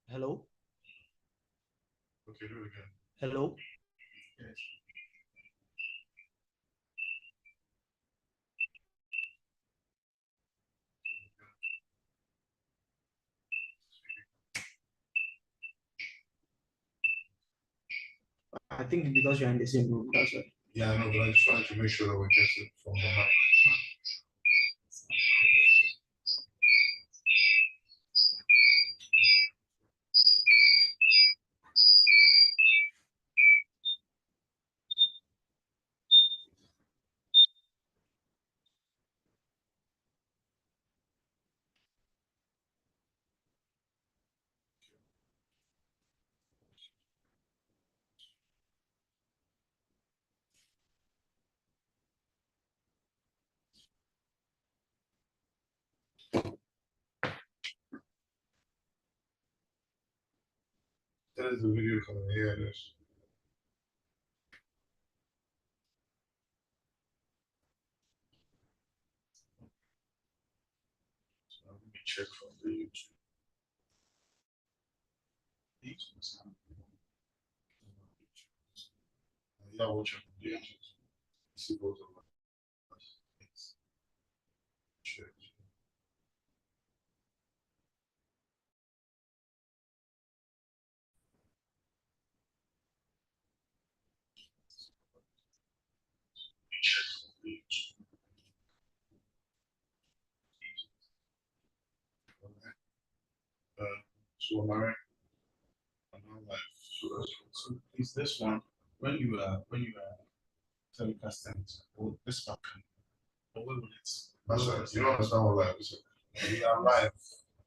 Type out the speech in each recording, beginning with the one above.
Hello? Okay, do it again. Hello? Yes. I think because you're in the same room, that's why. Yeah, I know, but I just wanted to make sure that we get it from the mic. That is the video coming. Yeah, it is. So let me check from the YouTube. Yeah, watch it from the YouTube. See both of us. Check. Check from the YouTube. So am I? I'm not live. So is this one when you are telecasting it, or this one? Or what will it? That's right. You don't understand what live is. We are live.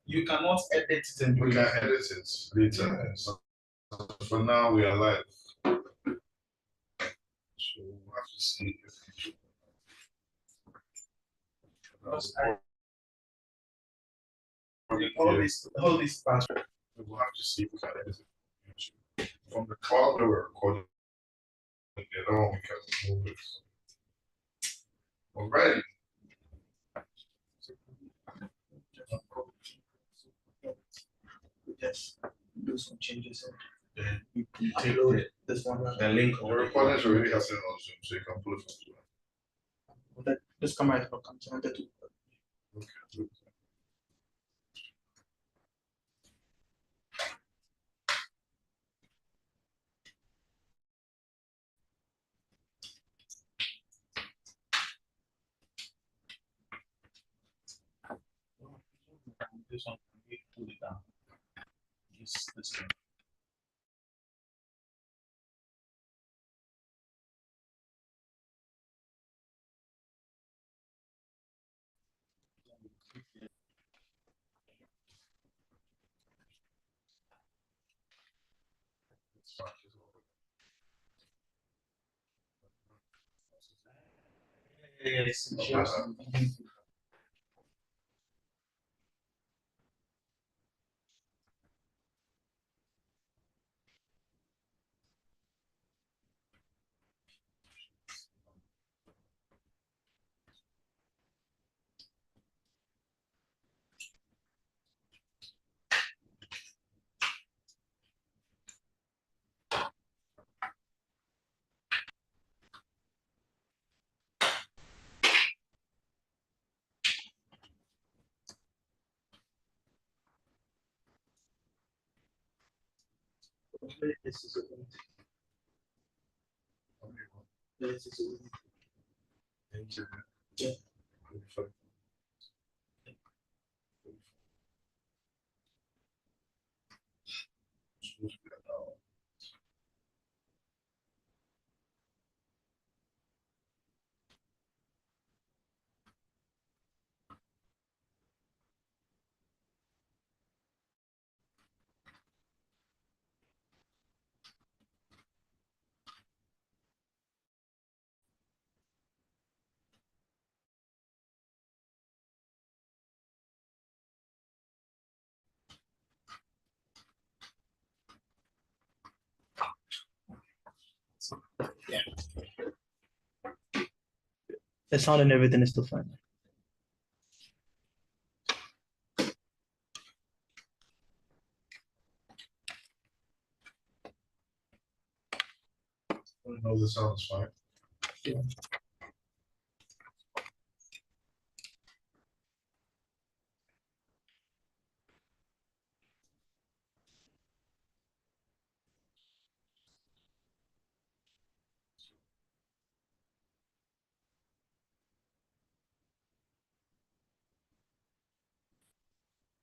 You cannot edit it and we can edit it later. Yes. For now, we are live. So we'll have to see if all these parts. We'll have to see if we can edit it from the cloud that we're recording. The other one we can move it. Alright. Just do some changes and Then you take this one. the link. The recording is already happening on Zoom, so you can pull it from Zoom. This camera is not connected to. Okay. This one, we pull it down. This one. Yes. This is a win. This is a win. Yeah. Yeah. The sound and everything is still fine. No, the sound is fine. Yeah.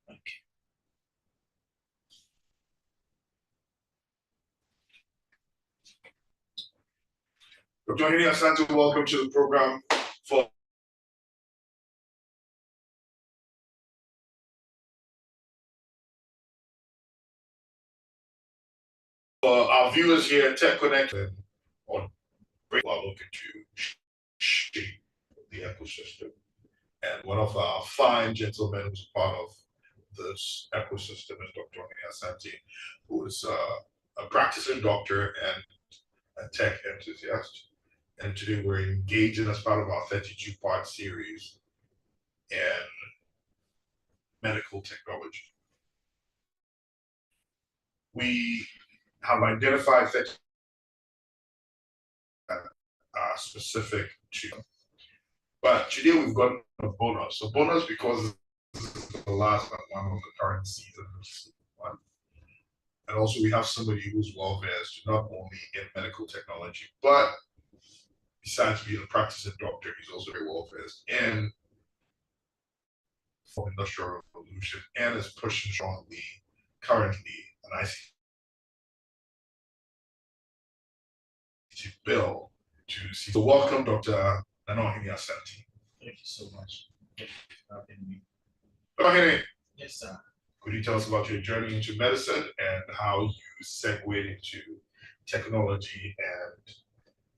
Okay. Dr. Ohene Asante, welcome to the program. For our viewers here, Tech Connect on we are looking to shape the ecosystem. And one of our fine gentlemen who's part of this ecosystem is Dr. Ohene Asante, who is a practicing doctor and a tech enthusiast. And today we're engaging as part of our 32-part series in medical technology. We have identified that are specific to, but today we've got a bonus. So bonus because this is the last one of the current season of season one. And also we have somebody who's well versed not only in medical technology, but besides being a practicing doctor, he's also very well versed in industrial revolution and is pushing strongly currently an ICT bill to see. So welcome, Dr. Ohene Asante. Thank you so much. Thank you for having me. Ohene, Yes, sir. could you tell us about your journey into medicine and how you segued into technology and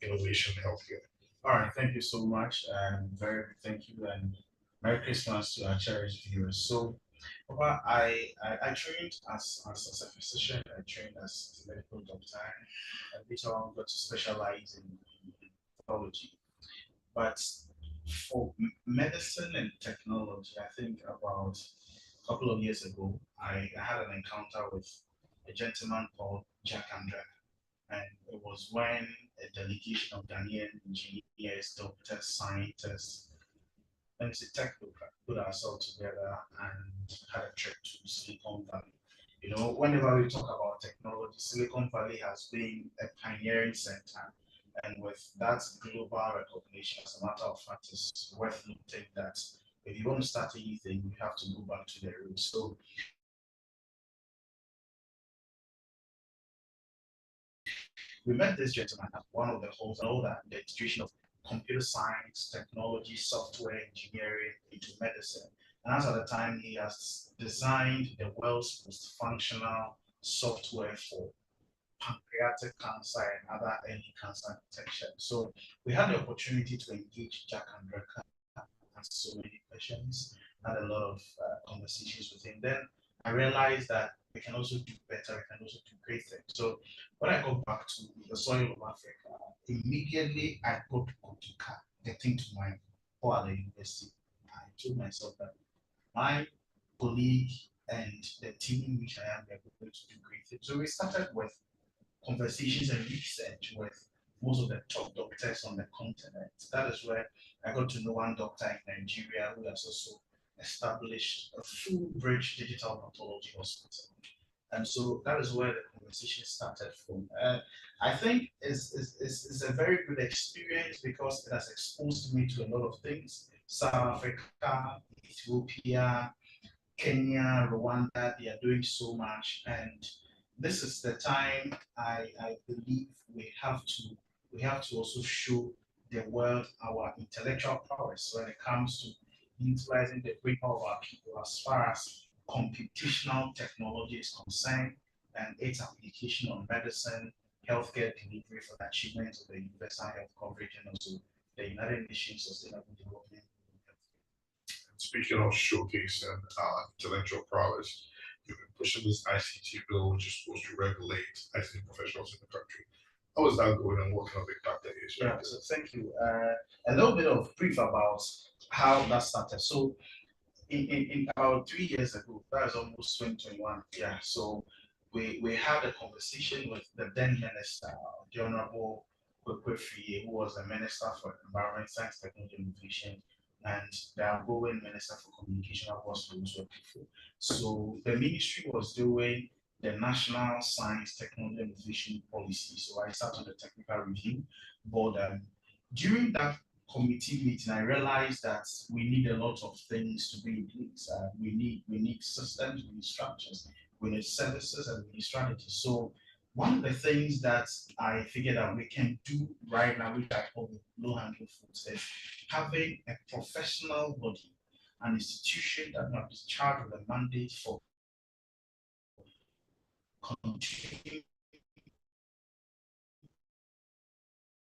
innovation in healthcare? All right. Thank you so much. Thank you, and Merry Christmas to our cherished viewers. So, Papa, I trained as a physician. I trained as a medical doctor, and later on got to specialize in pathology. But for medicine and technology, I think about a couple of years ago, I had an encounter with a gentleman called Jack Andre. And it was when a delegation of Ghanaian engineers, doctors, scientists, and it's a tech group put ourselves together and had a trip to Silicon Valley. You know, whenever we talk about technology, Silicon Valley has been a pioneering center. And with that global recognition, as a matter of fact, it's worth noting that if you want to start anything, you have to go back to the roots. So we met this gentleman at one of the halls and all that, the integration of computer science, technology, software engineering into medicine. And as at the time, he has designed the world's most functional software for pancreatic cancer and other early cancer detection. So we had the opportunity to engage Jack and Reka, answer so many questions, had a lot of conversations with him. Then I realized that we can also do better, we can also do great things. So when I got back to the soil of Africa, immediately I got to go to CAR, getting to my Kuala University. I told myself that my colleague and the team in which I am, they're going to do great things. So we started with conversations and research with most of the top doctors on the continent. That is where I got to know one doctor in Nigeria who has also established a full bridge digital pathology hospital. And so that is where the conversation started from. I think it's a very good experience because it has exposed me to a lot of things. South Africa, Ethiopia, Kenya, Rwanda, they are doing so much. And this is the time I believe we have to also show the world our intellectual prowess when it comes to utilizing the brain power of our people as far as computational technology is concerned and its application on medicine, healthcare delivery for the achievement of the universal health coverage and also the United Nations Sustainable Development. Speaking of showcasing intellectual prowess, you've been pushing this ICT bill, which is supposed to regulate ICT professionals in the country. How is that going and what kind of impact that is? Yeah, so thank you. A little bit of brief about how that started. So in about 3 years ago, that is almost 2021. Yeah. So we had a conversation with the then minister, the Honorable Kwekwe, who was the Minister for Environment, Science, Technology, and Innovation, and the outgoing Minister for Communication was also before. So the ministry was doing the National Science, Technology, and Innovation Policy. So I sat on the technical review board. During that committee meeting, I realized that we need a lot of things to be in place. We need systems, we need structures, we need services, and we need strategies. So one of the things that I figured out we can do right now, which I call the low-hanging fruits, is having a professional body, an institution that might be charged with a mandate for continuing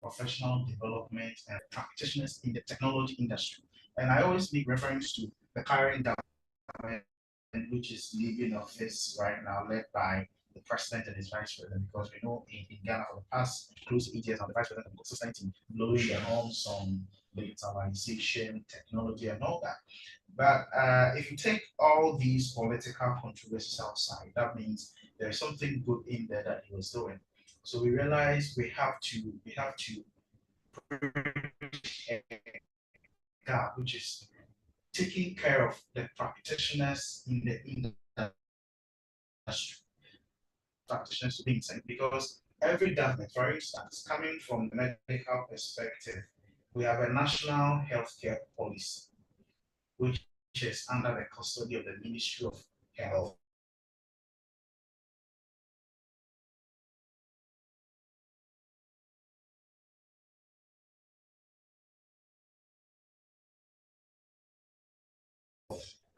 professional development and practitioners in the technology industry. And I always make reference to the current government, which is leaving office right now, led by the president and his vice president, because we know in Ghana for the past close to 8 years now, the vice president has been consistent in blowing their horns on digitalization, technology, and all that. But if you take all these political controversies outside, that means there's something good in there that he was doing. So we realize we have to a gap, which is taking care of the practitioners in the industry, practitioners being sent, because every government, for instance, coming from the medical perspective, we have a national healthcare policy, which is under the custody of the Ministry of Health.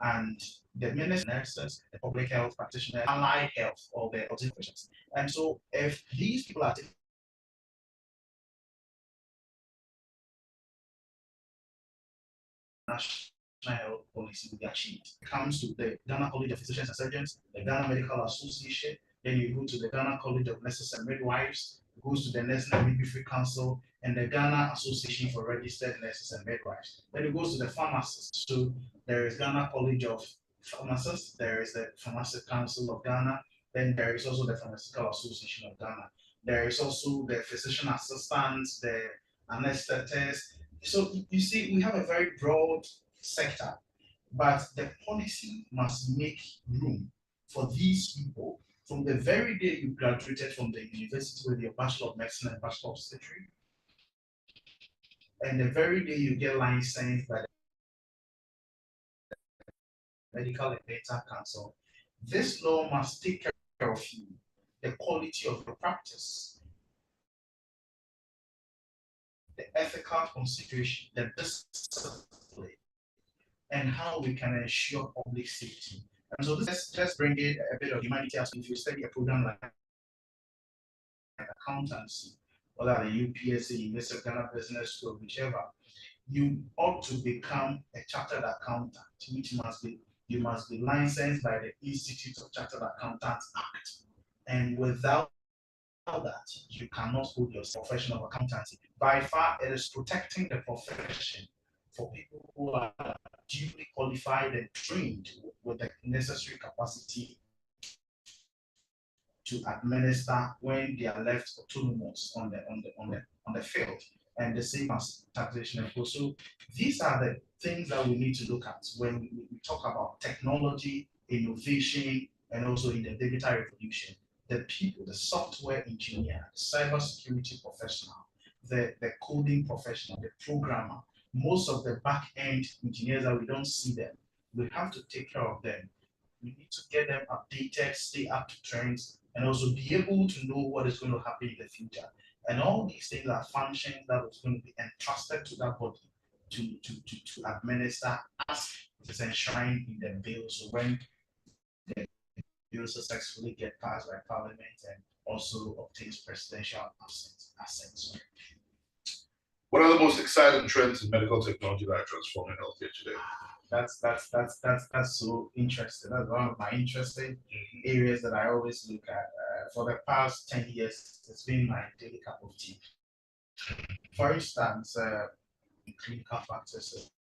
And the minister, nurses, the public health practitioners, allied health, or the obstetricians. And so if these people are taking national health policy will be achieved. It comes to the Ghana College of Physicians and Surgeons, the Ghana Medical Association, then you go to the Ghana College of Nurses and Midwives, it goes to the Nursing and Midwifery Council, and the Ghana Association for Registered Nurses and Midwives. Then it goes to the pharmacists. So there is Ghana College of Pharmacists, there is the Pharmacy Council of Ghana, then there is also the Pharmaceutical Association of Ghana. There is also the physician assistants, the anesthetists. So you see, we have a very broad sector, but the policy must make room for these people from the very day you graduated from the university with your Bachelor of Medicine and Bachelor of Surgery, and the very day you get licensed by the Medical and Dental Council. This law must take care of you, the quality of your practice, the ethical consideration, the discipline, and how we can ensure public safety. And so this just bring in a bit of humanity as if you study a program like accountancy, whether the UPSA, University of Ghana Business School, whichever, you ought to become a chartered accountant, which must be you must be licensed by the Institute of Chartered Accountants Act. And without that, you cannot hold your profession of accountancy. By far, it is protecting the profession for people who are duly qualified and trained with the necessary capacity to administer when they are left autonomous on the field, and the same as taxation and cost. So these are the things that we need to look at when we talk about technology, innovation, and also in the digital revolution. The people, the software engineer, the cybersecurity professional, the coding professional, the programmer, most of the back-end engineers that we don't see them, we have to take care of them. We need to get them updated, stay up to trends, and also be able to know what is going to happen in the future. And all these things are functions that is going to be entrusted to that body to administer as it is enshrined in the bill. So when the bill successfully get passed by Parliament and also obtains presidential assent. What are the most exciting trends in medical technology that are transforming healthcare today? That's so interesting. That's one of my interesting areas that I always look at. For the past 10 years, it's been my daily cup of tea. For instance, clinical factors,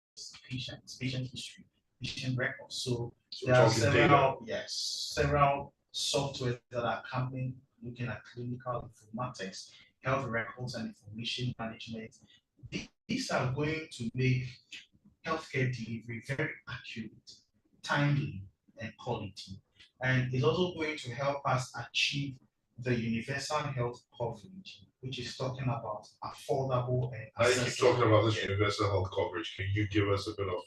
patient history, patient records. So there are several softwares that are coming looking at clinical informatics, health records and information management. These are going to make healthcare delivery very accurate, timely, and quality. And it's also going to help us achieve the universal health coverage, which is talking about affordable and Now you keep accessible talking about this care. universal health coverage. Can you give us a bit of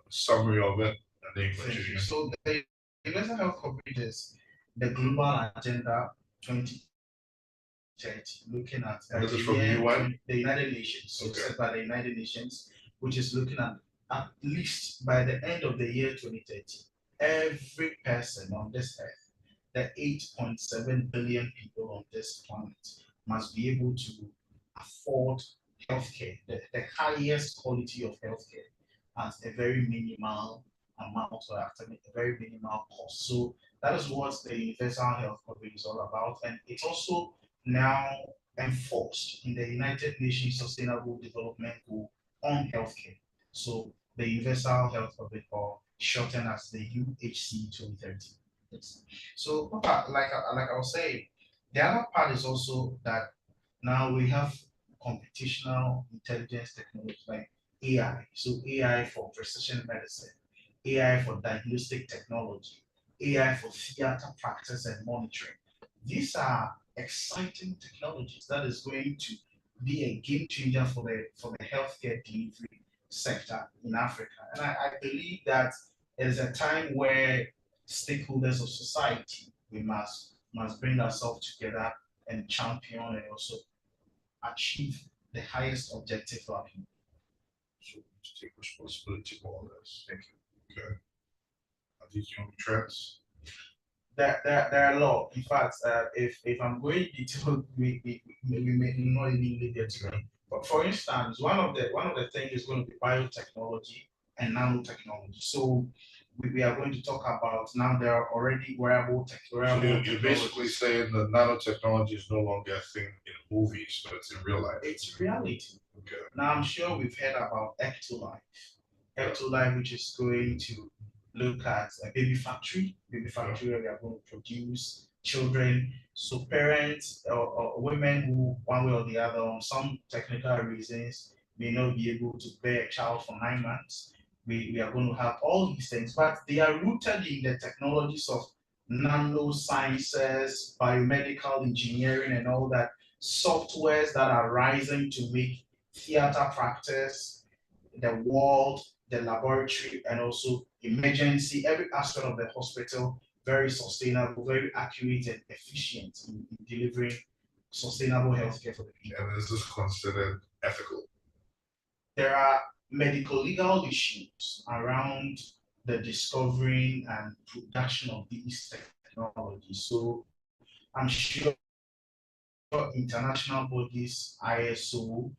summary of it? And then Thank you. continue. So the universal health coverage is the global agenda 2030, looking at And this is from year UN? the United Nations, so Okay. set by the United Nations, which is looking at least by the end of the year 2030, every person on this earth, the 8.7 billion people on this planet, must be able to afford healthcare, the highest quality of healthcare at a very minimal amount or at a very minimal cost. So that is what the universal health coverage is all about. And it's also now enforced in the United Nations Sustainable Development Goal on healthcare. So the universal health coverage, or shortened as the UHC 2030. Yes. So, like I was saying, the other part is also that now we have computational intelligence technology like AI. So AI for precision medicine, AI for diagnostic technology, AI for theater practice and monitoring. These are exciting technologies that is going to be a game changer for the healthcare delivery sector in Africa. And I believe that it is a time where stakeholders of society we must bring ourselves together and champion and also achieve the highest objective for our people. So we need to take responsibility for all this. Thank you. Okay. Are these the only trends? There are a lot. In fact, if I'm going detailed, we may not even leave there today. But for instance, one of the things is going to be biotechnology and nanotechnology. So we are going to talk about now there are already So you're basically technologies. saying that nanotechnology is no longer a thing in movies, but it's in real life. It's reality. Okay. Now I'm sure we've heard about Ectolife, which is going to look at a baby factory where we are going to produce children. So parents or women who, one way or the other, on some technical reasons, may not be able to bear a child for 9 months. We are going to have all these things, but they are rooted in the technologies of nanosciences, biomedical engineering, and all that softwares that are rising to make theater practice, the ward, the laboratory, and also emergency, every aspect of the hospital, very sustainable, very accurate, and efficient in delivering sustainable healthcare for the people. And is this considered ethical? There are medical legal issues around the discovering and production of these technologies. So I'm sure international bodies, ISO,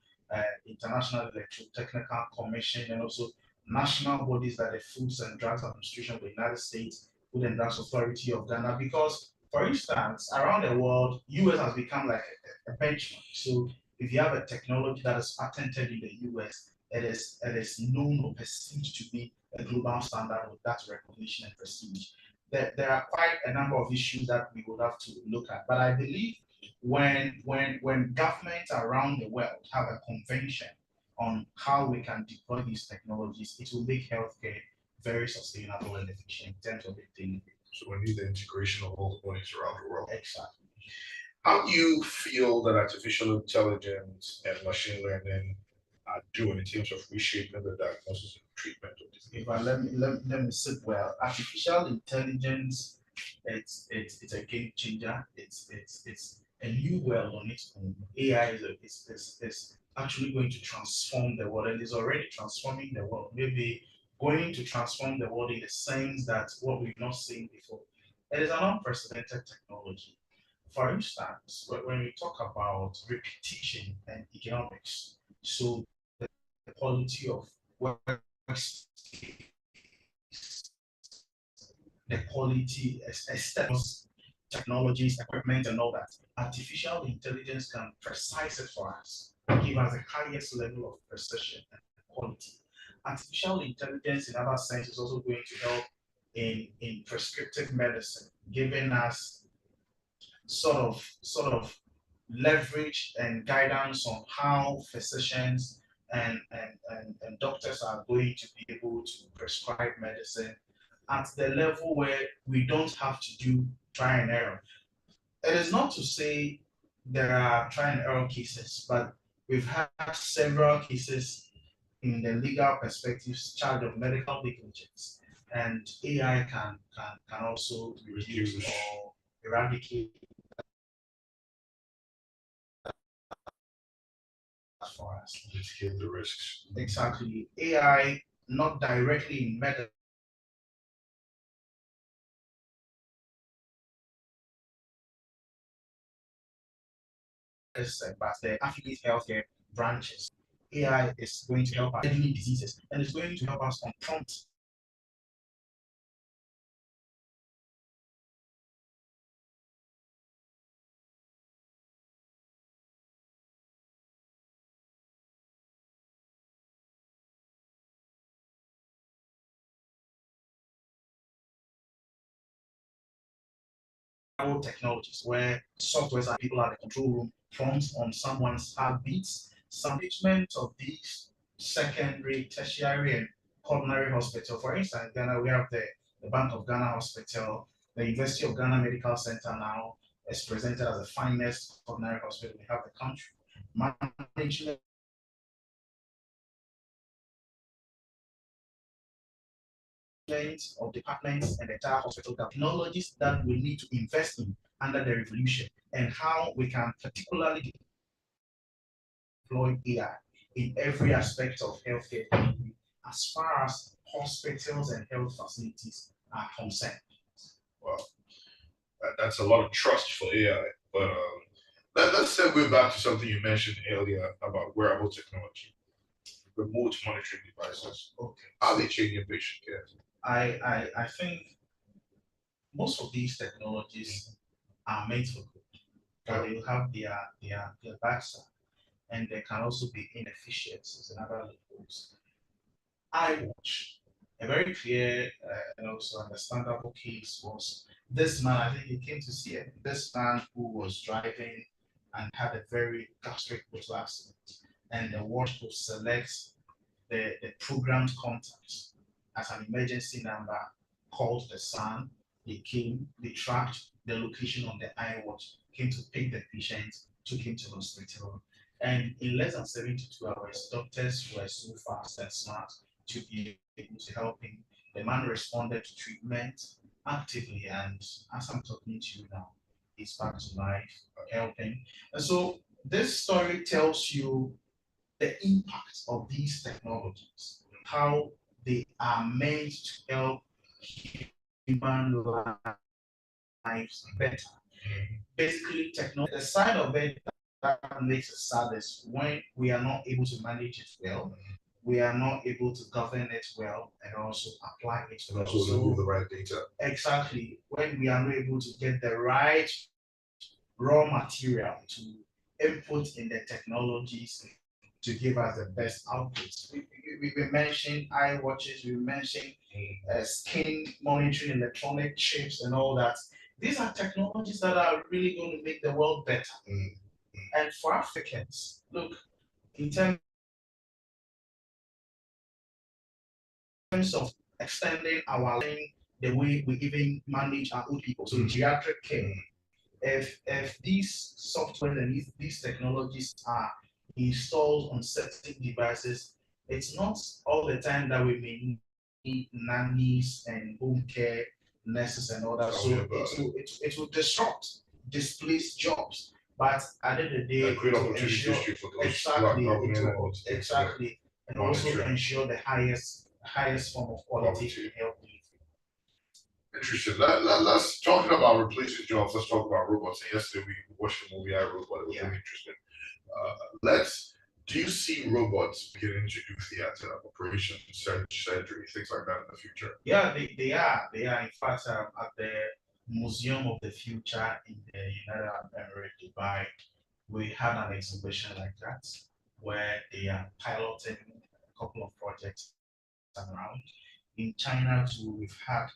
International Electrotechnical Commission, and also national bodies like the Foods and Drugs Administration of the United States, Food and Drugs Authority of Ghana. Because, for instance, around the world, US has become like a benchmark. So if you have a technology that is patented in the US, it is known or perceived to be a global standard with that recognition and prestige. There are quite a number of issues that we would have to look at, but I believe when governments around the world have a convention on how we can deploy these technologies, it will make healthcare very sustainable and efficient in terms of the daily. So we need the integration of all the bodies around the world. Exactly. How do you feel that artificial intelligence and machine learning are doing in terms of reshaping the diagnosis and treatment of disease? If I let me sit well, artificial intelligence, it's a game changer. It's a new world on its own. AI is actually going to transform the world and is already transforming the world. Maybe going to transform the world in the sense that what we've not seen before. It is an unprecedented technology. For instance, when we talk about repetition and economics, so the quality of work, the quality, aesthetics, technologies, equipment, and all that. Artificial intelligence can precise it for us, give us the highest level of precision and quality. Artificial intelligence, in other sense, is also going to help in prescriptive medicine, giving us sort of leverage and guidance on how physicians and doctors are going to be able to prescribe medicine at the level where we don't have to do try and error. It is not to say there are try and error cases, but we've had several cases in the legal perspectives charge of medical negligence, and AI can also reduce Reduce. or eradicate that for us. Mitigate the risks. Exactly. AI not directly in medicine, but the affiliate healthcare branches. AI is going to help us deadly diseases and it's going to help us on prompt technologies where softwares and people at the control room prompts on someone's heartbeats. Some management of these secondary, tertiary, and coronary hospital. For instance, Ghana, we have the Bank of Ghana Hospital, the University of Ghana Medical Center now is presented as the finest coronary hospital we have in the country. Management of departments and the entire hospital technologies that we need to invest in under the revolution and how we can particularly deploy AI in every aspect of healthcare delivery as far as hospitals and health facilities are concerned. Wow, that's a lot of trust for AI. But let's segue back to something you mentioned earlier about wearable technology, remote monitoring devices. Okay. How are they changing patient care? I think most of these technologies are meant for good, but they will have their backside, and there can also be inefficiencies and other loopholes. I watch a very clear and also understandable case was this man. I think he came to see it. This man who was driving and had a very gastric motor accident, and the watch will select the programmed contact as an emergency number, called the son. They came, they tracked the location on the iWatch, came to pick the patient, took him to hospital. And in less than 72 hours, doctors were so fast and smart to be able to help him. The man responded to treatment actively, and as I'm talking to you now, he's back to life, helping. And so this story tells you the impact of these technologies, how they are meant to help human lives better. Basically, technology, the side of it that makes it sad is when we are not able to manage it well, we are not able to govern it well, and also apply it And well. also remove the right data. Exactly, when we are not able to get the right raw material to input in the technologies to give us the best outputs. We mentioned eye watches, we mentioned skin monitoring, electronic chips, and all that. These are technologies that are really going to make the world better. And for Africans, look, in terms of extending our life, the way we even manage our old people, so geriatric care, if these software and these technologies are installed on certain devices, it's not all the time that we may need nannies and home care nurses and all that. So it will displace jobs. But at the end of the day, create opportunities for those exactly, government exactly, and also ensure the highest form of quality health. Interesting. Let's talking about replacing jobs. Let's talk about robots. And yesterday we watched the movie I Robot. It was really interesting. Let's. Do you see robots beginning to do theater operations, surgery, things like that in the future? Yeah, they are. They are. In fact, at the Museum of the Future in the United Arab Emirates, Dubai, we had an exhibition like that where they are piloting a couple of projects around. In China too, we've had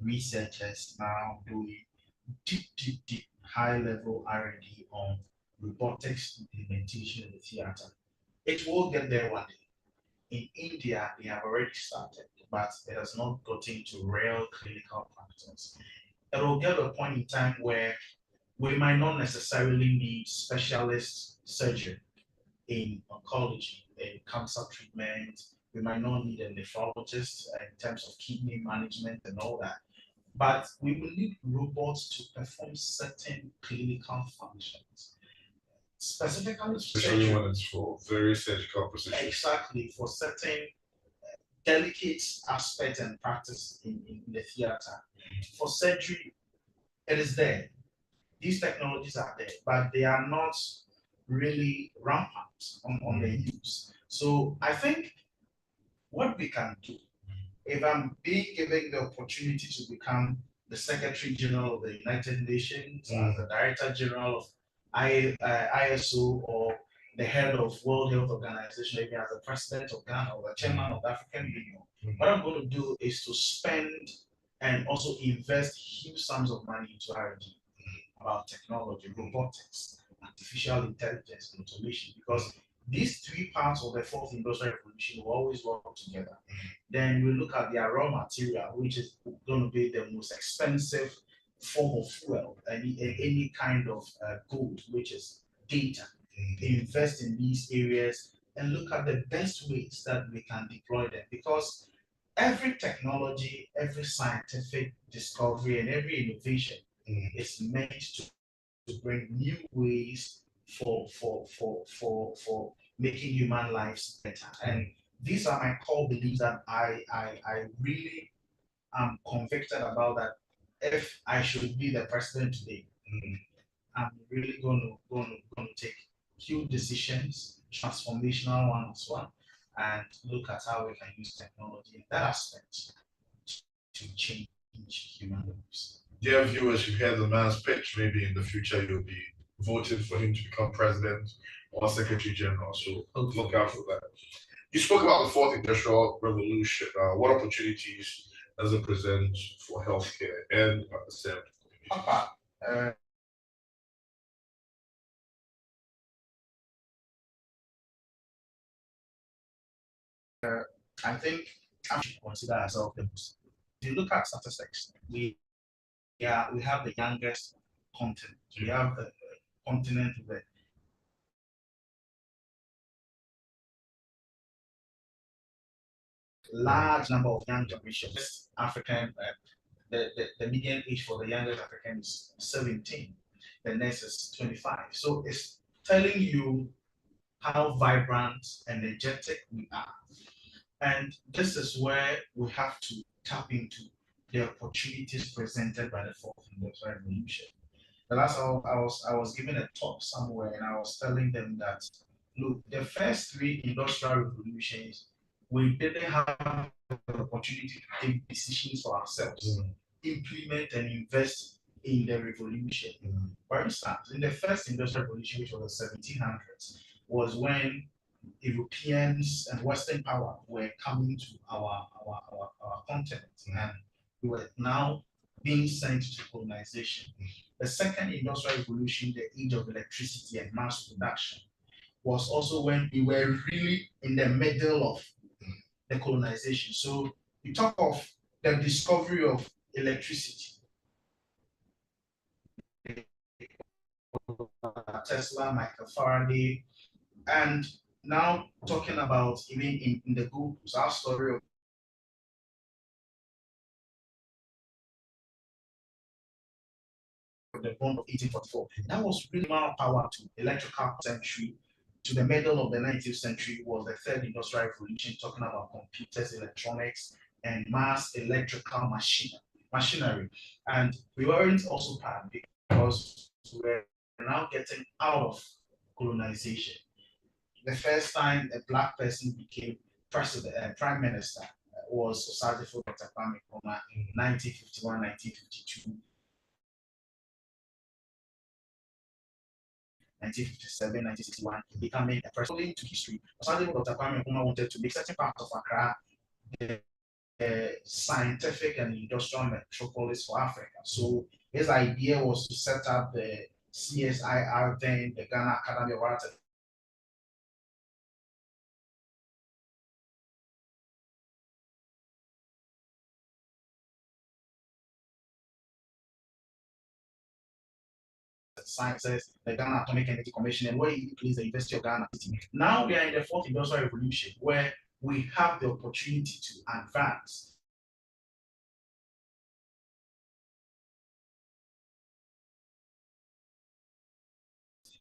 researchers now doing deep high-level R&D on robotics implementation in the theater. It will get there one day. In India, they have already started, but it has not gotten to real clinical practice. It will get a point in time where we might not necessarily need specialist surgery in oncology, in cancer treatment. We might not need a nephrologist in terms of kidney management and all that. But we will need robots to perform certain clinical functions, specifically Especially when it's for very surgical precision. exactly for certain delicate aspects and practice in the theater. For surgery, it is there. These technologies are there, but they are not really rampant on their use. So I think what we can do, if I'm being given the opportunity to become the Secretary General of the United Nations, as the Director General of ISO, or the head of World Health Organization, maybe as the President of Ghana or the Chairman of the African Union, what I'm going to do is to spend and also invest huge sums of money into R&D about technology, robotics, artificial intelligence, and automation, because these three parts of the fourth industrial revolution will always work together. Then we look at their raw material, which is going to be the most expensive form of fuel, any kind of good, which is data. Invest in these areas and look at the best ways that we can deploy them, because every technology, every scientific discovery, and every innovation is meant to bring new ways for making human lives better. And these are my core beliefs that I really am convicted about, that if I should be the president today, I'm really going to take huge decisions, transformational one as well, and look at how we can use technology in that aspect to change human lives. Dear viewers, you heard the man's pitch. Maybe in the future you'll be voting for him to become president or secretary general. So look out for that. You spoke about the fourth industrial revolution. What opportunities does it present for healthcare and STEM? I think I should consider ourselves the most. If you look at statistics, we have the youngest continent. We have the continent with a large number of young generations. African, the median age for the youngest African is 17. The next is 25. So it's telling you how vibrant, energetic we are. And this is where we have to tap into the opportunities presented by the fourth industrial revolution. The last I was giving a talk somewhere, and I was telling them that, look, the first three industrial revolutions, we didn't have the opportunity to take decisions for ourselves, implement and invest in the revolution. For instance, in the first industrial revolution, which was the 1700s, was when Europeans and Western power were coming to our continent, and we were now being sent to colonization. The second industrial revolution, the age of electricity and mass production, was also when we were really in the middle of the colonization. So you talk of the discovery of electricity, Tesla, Michael Faraday, and now talking about even in the Google's our story of the bomb of 1844. That was really more power to electrical century. To the middle of the 19th century was the third industrial revolution, talking about computers, electronics, and mass electrical machinery. And we weren't also part because we were now getting out of colonization. The first time a black person became president, prime minister, was Osajifo Dr. Kwame Nkrumah in 1951, 1952. 1957, 1961, becoming a president. According to history, Osajifo Dr. Kwame Nkrumah wanted to make certain parts of Accra scientific and industrial metropolis for Africa. So his idea was to set up the CSIR, then the Ghana Academy of Arts and Sciences, the Ghana Atomic Energy Commission, and where he placed the University of Ghana. Now we are in the fourth industrial revolution where we have the opportunity to advance.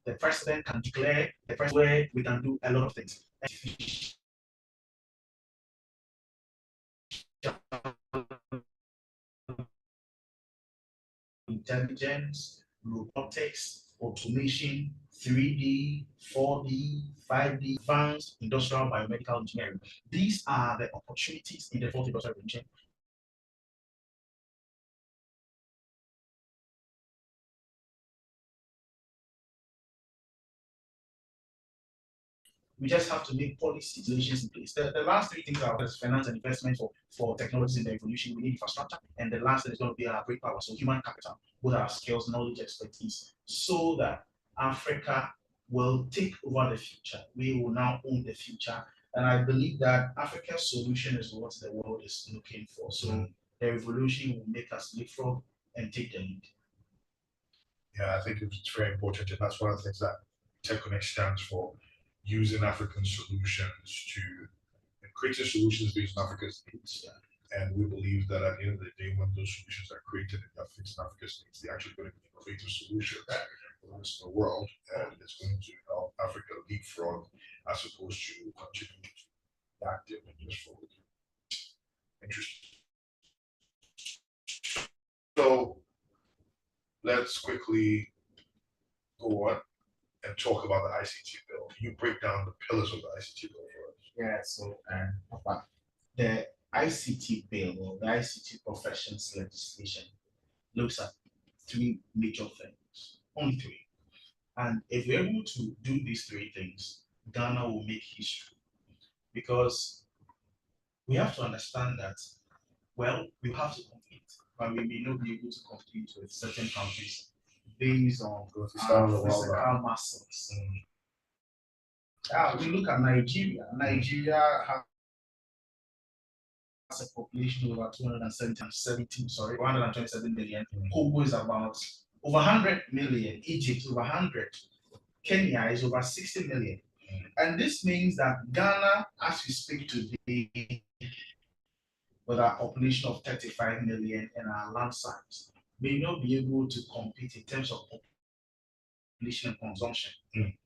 The president can declare the first where we can do a lot of things. Intelligence, robotics, automation, 3D, 4D, 5D, advanced industrial biomedical engineering. These are the opportunities in the fourth industrial revolution. We just have to make policy solutions in place. The last three things are finance and investment for technologies in the evolution. We need infrastructure. And the last thing is going to be our great power. So human capital, both our skills, knowledge, expertise, so that Africa will take over the future. We will now own the future. And I believe that Africa's solution is what the world is looking for. So the revolution will make us leapfrog and take the lead. Yeah, I think it's very important, and that's one of the things that TechConnect stands for, using African solutions to creating solutions based on Africa's needs. Yeah. And we believe that at the end of the day, when those solutions are created and that fits Africa's needs, they're actually going to be innovative solutions for the rest of the world, and it's going to help Africa leapfrog as opposed to continuing to be active and just forward. Interesting. So let's quickly go on and talk about the ICT bill. Can you break down the pillars of the ICT bill for us? Yeah, so the ICT bill or the ICT professions legislation looks at three major things, only three. And if we're able to do these three things, Ghana will make history because we have to understand that, well, we have to compete, but we may not be able to compete with certain countries based on physical muscles. We look at Nigeria. Nigeria has a population of over 127 million. Congo is about over 100 million. Egypt is over 100. Kenya is over 60 million. And this means that Ghana, as we speak today, with our population of 35 million and our land size, may not be able to compete in terms of population and consumption,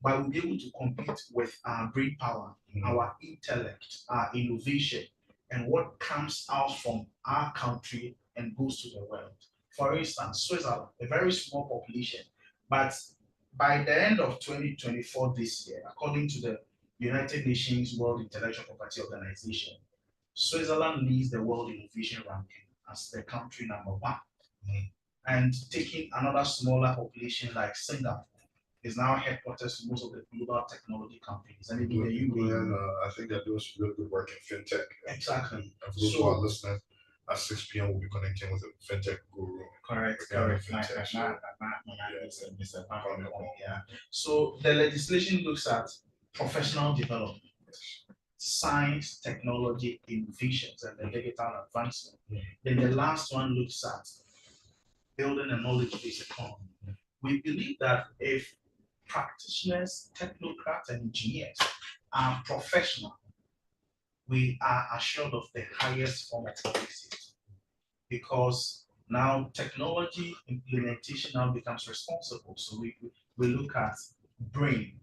but we'll be able to compete with our brain power, our intellect, our innovation, and what comes out from our country and goes to the world. For instance, Switzerland, a very small population, but by the end of 2024 this year, according to the United Nations World Intellectual Property Organization, Switzerland leads the world innovation ranking as the country number one. And taking another smaller population like Singapore is now headquarters to most of the global technology companies. And even the UK. I think they're doing some really good work in fintech. Exactly. And for those who are listening, at 6 p.m. we'll be connecting with a fintech guru. Correct. So the legislation looks at professional development, science, technology, innovations, and the digital advancement. Then the last one looks at building a knowledge-based economy. We believe that if practitioners, technocrats, and engineers are professional, we are assured of the highest form of exit, because now technology implementation now becomes responsible. So we look at brain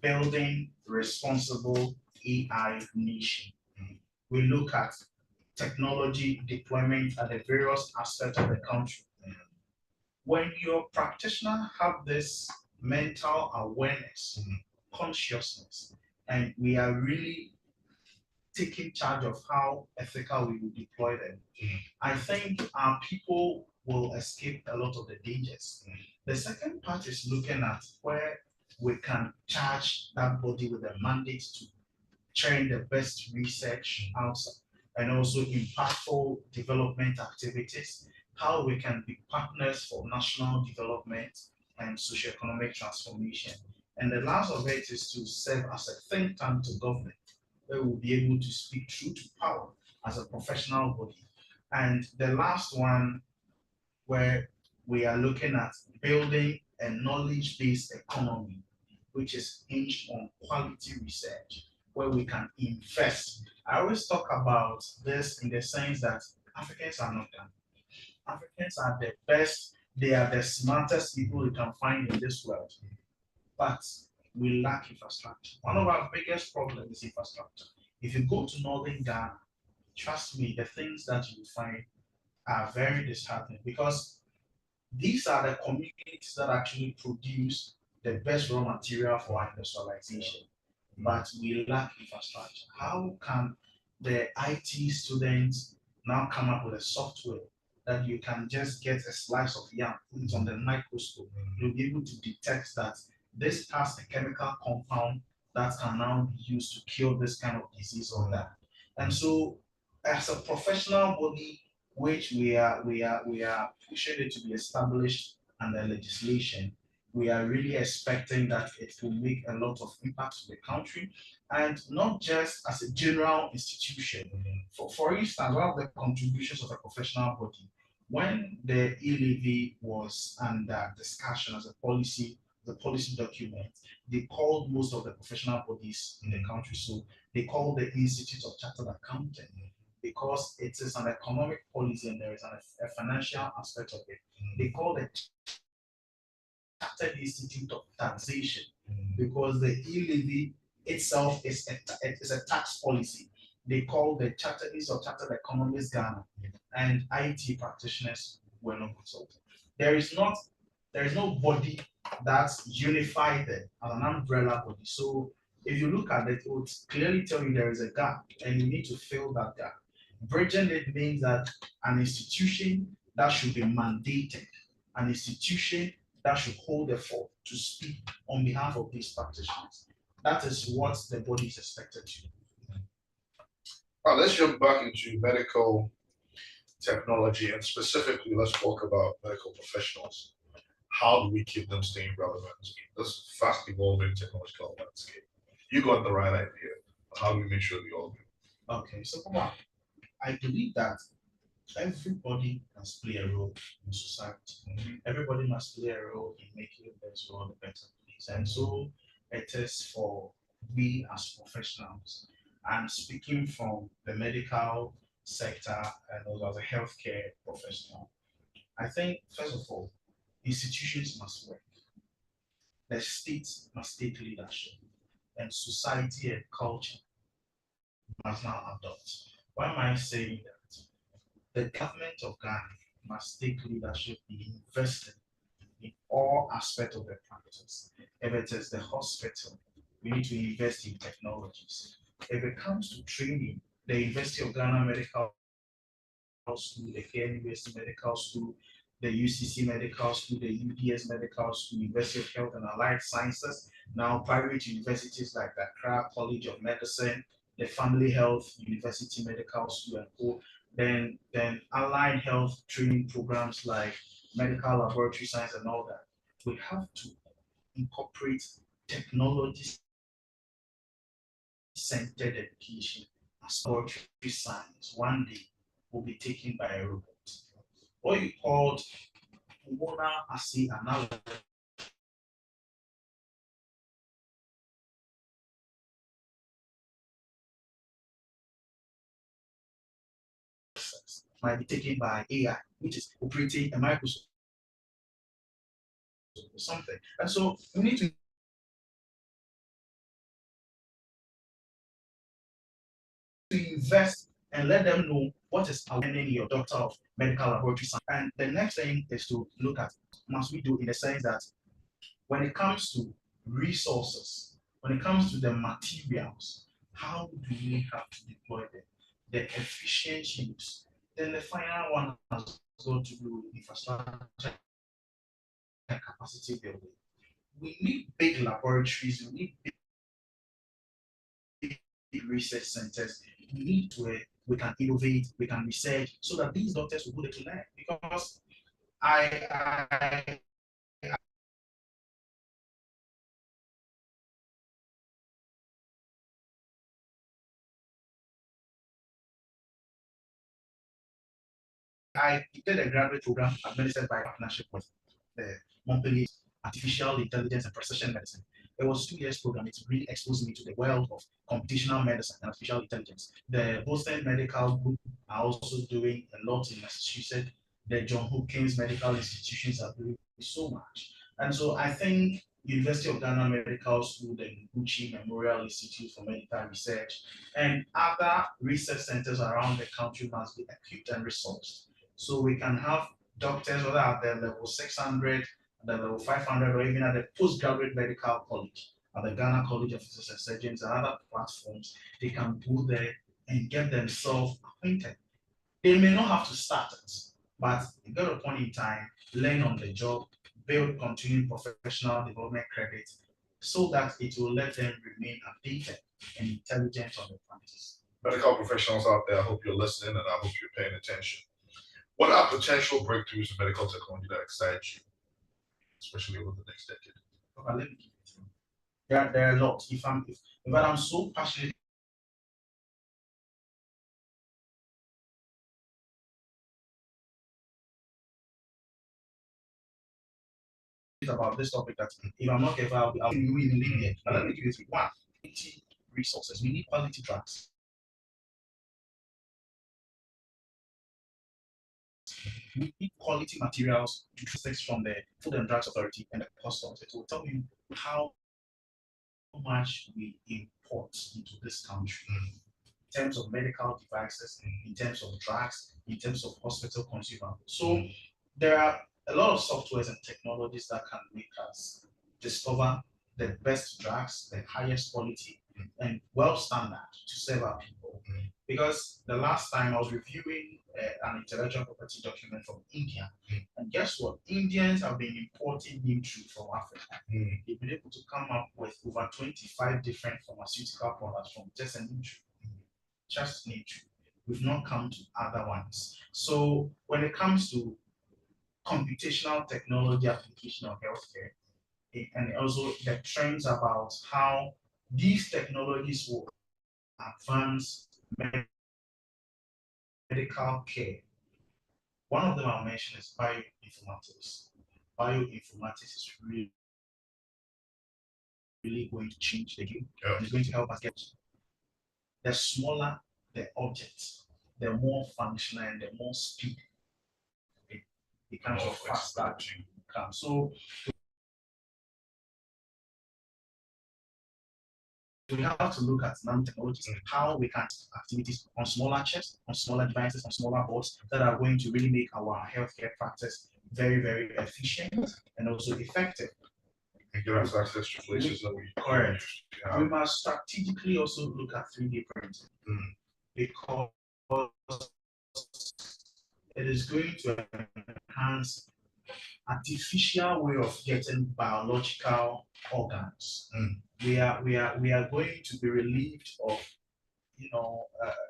building responsible AI nation. We look at technology deployment at the various aspects of the country. When your practitioner have this mental awareness, consciousness, and we are really taking charge of how ethical we will deploy them, I think our people will escape a lot of the dangers. The second part is looking at where we can charge that body with a mandate to train the best research outside. and also impactful development activities, how we can be partners for national development and socioeconomic transformation. And the last of it is to serve as a think tank to government, where we'll be able to speak truth to power as a professional body. And the last one, where we are looking at building a knowledge-based economy, which is hinged on quality research, where we can invest. I always talk about this in the sense that Africans are not done. Africans are the best, they are the smartest people you can find in this world, but we lack infrastructure. One of our biggest problems is infrastructure. If you go to northern Ghana, trust me, the things that you find are very disheartening, because these are the communities that actually produce the best raw material for our industrialization, but we lack infrastructure. How can the IT students now come up with a software that you can just get a slice of yam, put it on the microscope, you'll be able to detect that this has a chemical compound that can now be used to cure this kind of disease or that. And so, as a professional body, which we are pushing it to be established under legislation, we are really expecting that it will make a lot of impact to the country, and not just as a general institution. For instance, one of the contributions of a professional body, when the e-levy was under discussion as a policy, the policy document, they called most of the professional bodies in the country. So they called the Institute of Chartered Accountant, because it is an economic policy and there is a financial aspect of it. They call it Chartered Institute of Taxation, because the e-levy itself is a tax policy. They call the Chartered Institute of Chartered Economists Ghana, and IT practitioners were not consulted. There is not there is no body that's unified there as an umbrella body. So if you look at it, it would clearly tell you there is a gap and you need to fill that gap. Bridging it means that an institution that should be mandated, an institution that should hold the fort to speak on behalf of these practitioners. That is what the body is expected to do. All right, let's jump back into medical technology, and specifically, let's talk about medical professionals. How do we keep them staying relevant in this fast evolving technological landscape? You got the right idea. How do we make sure we all do? Okay, so come on. I believe that everybody must play a role in society. Everybody must play a role in making this world a better place. And so it is for we as professionals. I'm speaking from the medical sector and also as a healthcare professional. I think, first of all, institutions must work. The state must take leadership, and society and culture must now adopt. Why am I saying that? The government of Ghana must take leadership in investing in all aspects of the practice. If it is the hospital, we need to invest in technologies. If it comes to training, the University of Ghana Medical School, the KN University Medical School, the UCC Medical School, the UDS Medical School, University of Health and Allied Sciences, now private universities like the Accra College of Medicine, the Family Health University Medical School, and co. Then allied health training programs like medical laboratory science and all that. We have to incorporate technology centered education as laboratory science one day will be taken by a robot. What you called Ohene assay analysis might be taken by AI, which is operating a microscope or something. And so we need to invest and let them know what is aligning your doctor of medical laboratory science. And the next thing is to look at must we do in the sense that when it comes to resources, when it comes to the materials, how do we have to deploy them? The efficient use. Then the final one has got to do with infrastructure and capacity building. We need big laboratories, we need big research centers, we need to we can innovate, we can research, so that these doctors will go there to learn. Because I I did a graduate program administered by partnership with the Montpellier Artificial Intelligence and Precision Medicine. It was 2 years program. It really exposed me to the world of computational medicine and artificial intelligence. The Boston Medical Group are also doing a lot in Massachusetts. The John Hopkins Medical Institutions are doing so much. And so I think University of Ghana Medical School, the Gucci Memorial Institute for Medical Research, and other research centers around the country must be equipped and resourced so we can have doctors, whether at the level 600, at the level 500, or even at the postgraduate medical college, at the Ghana College of Physicians and Surgeons, and other platforms, they can go there and get themselves acquainted. They may not have to start it, but at a point in time, learn on the job, build continued professional development credit, so that it will let them remain updated and intelligent on the practice. Medical professionals out there, I hope you're listening and I hope you're paying attention. What are potential breakthroughs in medical technology that excite you, especially over the next decade? Okay, let me give it to you. There are a lot. But I'm so passionate about this topic that if I'm not careful, I'll be even leave here. But let me give you three. One, quality resources. We need quality drugs. We need quality materials to test from the Food and Drugs Authority and the customs. It will tell you how much we import into this country in terms of medical devices, in terms of drugs, in terms of hospital consumables. So there are a lot of softwares and technologies that can make us discover the best drugs, the highest quality, and well standard to serve our people. Because the last time I was reviewing an intellectual property document from India, and guess what? Indians have been importing Nutri from Africa. They've been able to come up with over 25 different pharmaceutical products from just a Nutri. Just Nutri. We've not come to other ones. So when it comes to computational technology application of healthcare, and also the trends about how these technologies will advance medical care. One of them I'll mention is bioinformatics. Bioinformatics is really going to change the game. Yeah. It's going to help us get the smaller the object, the more functional and the more speed it becomes of faster to come. So we have to look at nanotechnologies, how we can activities on smaller chips, on smaller devices, on smaller boards that are going to really make our healthcare practice very, very efficient and also effective. And give us access to places that we correct. We must strategically also look at 3D printing because it is going to enhance artificial way of getting biological organs. We are going to be relieved of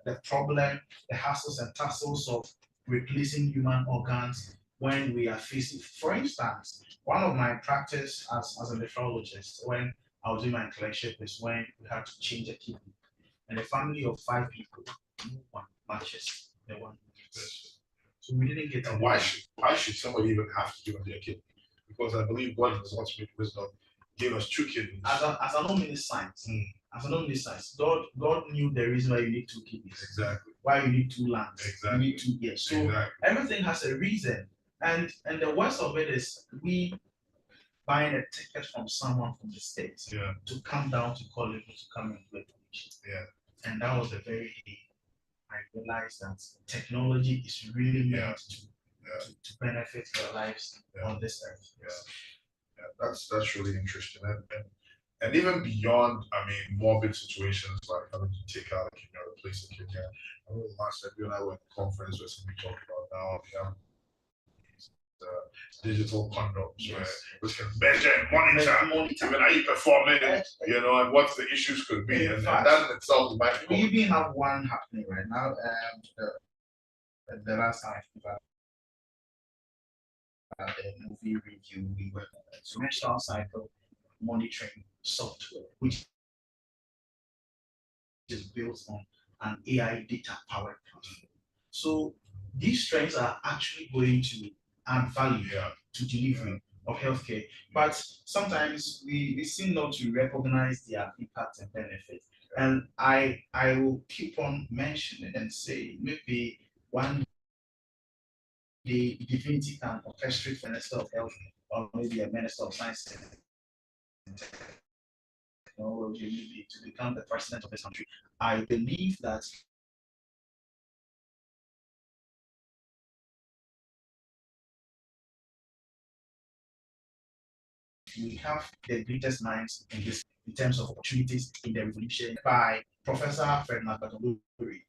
the problem, the hassles and tussles of replacing human organs when we are facing. For instance, one of my practice as a nephrologist when I was doing my clerkship is when we had to change a kidney, and a family of 5 people, no one matches the one. So we didn't get. And why should somebody even have to give up their kidney? Because I believe God in His ultimate wisdom gave us 2 kidneys. As an omniscient science, as an omniscient science, God knew the reason why you need 2 kidneys. Exactly. Why you need 2 lungs. Exactly. You need 2 ears. So everything has a reason, and the worst of it is we buying a ticket from someone from the States to come down to college to come and play politicians. And that was the very day I realized that technology is really meant to benefit our lives on this earth. That's really interesting. And even beyond, I mean, morbid situations like having to take out a kidney or replace a kidney. I remember last time you and I went to a conference where somebody talked about now digital condoms, Yes. right? Which can measure and monitor even how you performing, you know, and what the issues could be. In And fact, that in itself might we even have one happening right now. The last time the movie review, we were menstrual cycle monitoring software, which is built on an AI data powered platform. So these trends are actually going to add value to delivery of healthcare, but sometimes we seem not to recognize their impact and benefit. And I will keep on mentioning and say maybe one day divinity can orchestrate for Minister of Health or maybe a Minister of Science and Technology maybe to become the president of this country. I believe that we have the greatest minds in this in terms of opportunities in the revolution by Professor Fred Magbadoluri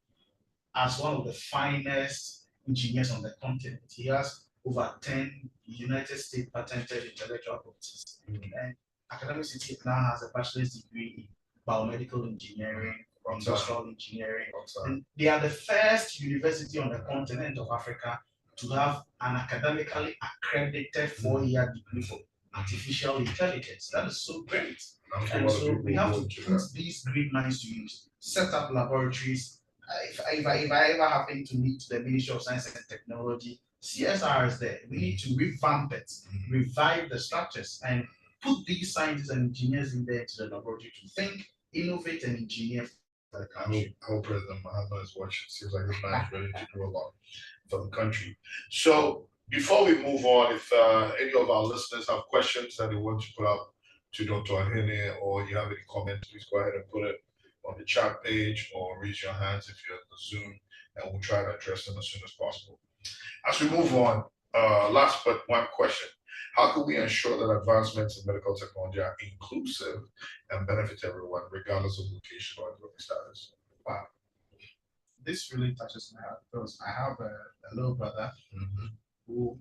as one of the finest engineers on the continent. He has over 10 United States patented intellectual properties. And Academic City now has a bachelor's degree in biomedical engineering, industrial engineering. And they are the first university on the continent of Africa to have an academically accredited 4-year degree for artificial intelligence. That is so great. And so we have to put these great minds to use, set up laboratories. If I ever happen to meet the Ministry of Science and Technology, CSR is there. We need to revamp it, revive the structures, and put these scientists and engineers in there to the laboratory to think, innovate, and engineer for the country. I hope President Mahama is watching. Seems like this man is ready to do a lot for the country. So before we move on, if any of our listeners have questions that they want to put up to Dr. Ohene, or you have any comments, please go ahead and put it on the chat page or raise your hands if you're on the Zoom, and we'll try to address them as soon as possible. As we move on, last but one question. How can we ensure that advancements in medical technology are inclusive and benefit everyone, regardless of location or economic status? Wow. This really touches my heart because I have a little brother who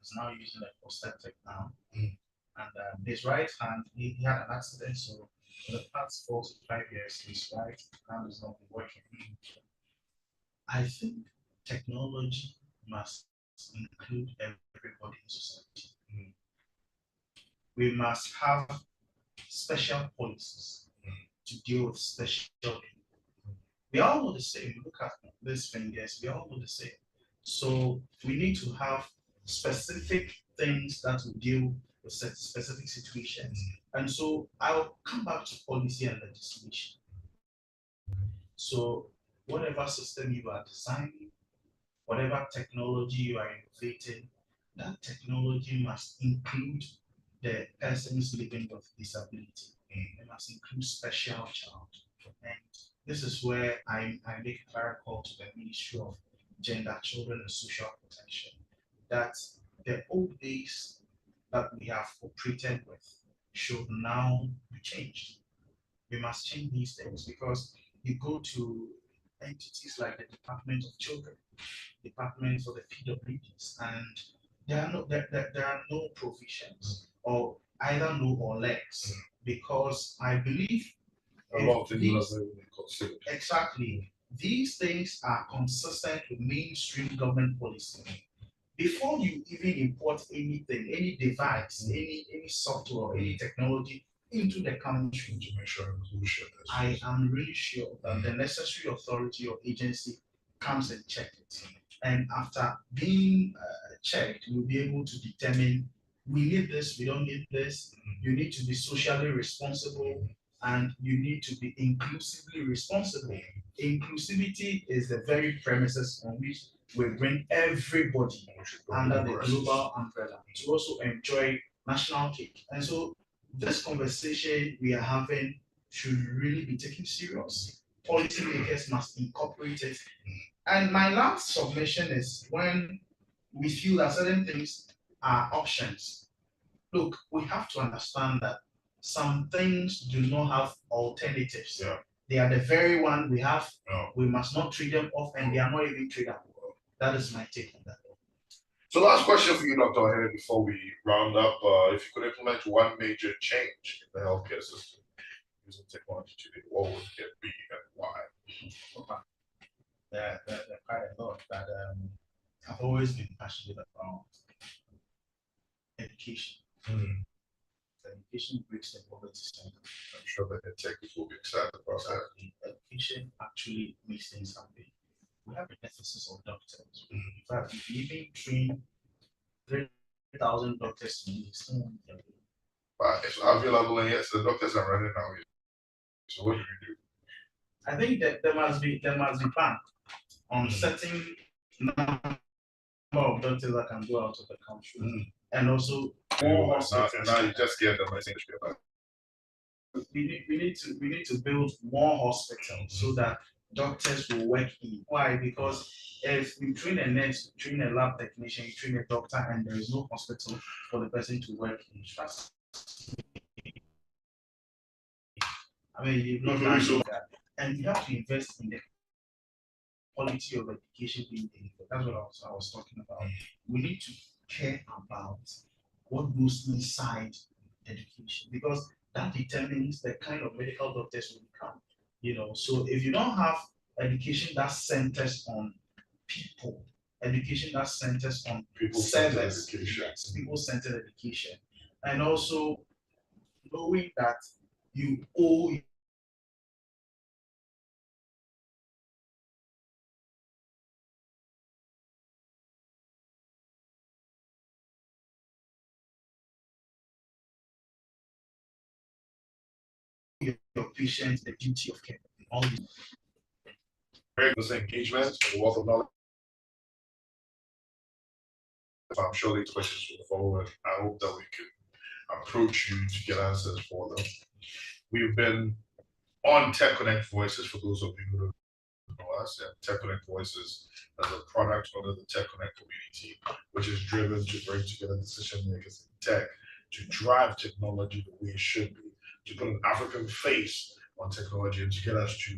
is now using a prosthetic now. And his right hand, he had an accident, so for the past 4 to 5 years, his right hand is not working. I think technology must include everybody in society. We must have special policies to deal with special people. We all know the same. Look at these fingers, we all know the same. So we need to have specific things that will deal with specific situations. And so I'll come back to policy and legislation. So whatever system you are designing, whatever technology you are innovating, that technology must include the persons living with disability. It must include special child. And this is where I make a clear call to the Ministry of Gender, Children and Social Protection that the old days that we have operated with should now be changed. We must change these things because you go to entities like the Department of Children, Department for the PWDs, and there are no provisions or either no or less because I believe exactly these things are consistent with mainstream government policy. Before you even import anything, any device, any software, any technology into the country, To make sure inclusion is. I am really sure that the necessary authority or agency comes and checks it. And after being checked, we'll be able to determine we need this, we don't need this. You need to be socially responsible and you need to be inclusively responsible. Inclusivity is the very premises on which we bring everybody under the global umbrella to also enjoy national cake. And so this conversation we are having should really be taken serious. Policymakers must incorporate it. And my last submission is when we feel that certain things are options. Look, we have to understand that some things do not have alternatives. Yeah. They are the very one we have. No. We must not trade them off, and they are not even tradable. That is my take on that. So last question for you, Dr. Ohene, before we round up. If you could implement one major change in the healthcare system using technology today, what would it be and why? Okay. There are quite a lot that I've always been passionate about education. Education breaks the poverty cycle. I'm sure that the tech will be excited about that. Education actually makes things happen. We have a deficit of doctors. In fact, if you even train 3,000 doctors in this, But it's available, and yes, the doctors are running now. So what do you do? I think that there must be ban on certain number of doctors that can go out of the country, and also more hospitals. Now you just get the message. We need to build more hospitals so that doctors will work in. Why? Because if you train a nurse, you train a lab technician, you train a doctor, and there is no hospital for the person to work in, trust. I mean, you've not done that, and you have to invest in the quality of education being delivered. That's what I was talking about. We need to care about what goes inside education because that determines the kind of medical doctors we become. So if you don't have education that centers on people, education that centers on service, people-centered education, and also knowing that you owe your patients the duty of care. All these. Great engagement, a wealth of knowledge. I'm sure these questions will follow, and I hope that we can approach you to get answers for them. We've been on Tech Connect Voices for those of you who don't know us. And Tech Connect Voices as a product under the Tech Connect community, which is driven to bring together decision makers in tech to drive technology the way it should be, to put an African face on technology and to get us to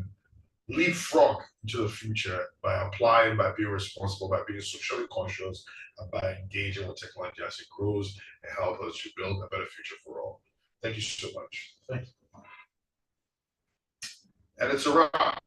leapfrog into the future by applying, by being responsible, by being socially conscious, and by engaging with technology as it grows and help us to build a better future for all. Thank you so much. Thanks. And it's a wrap.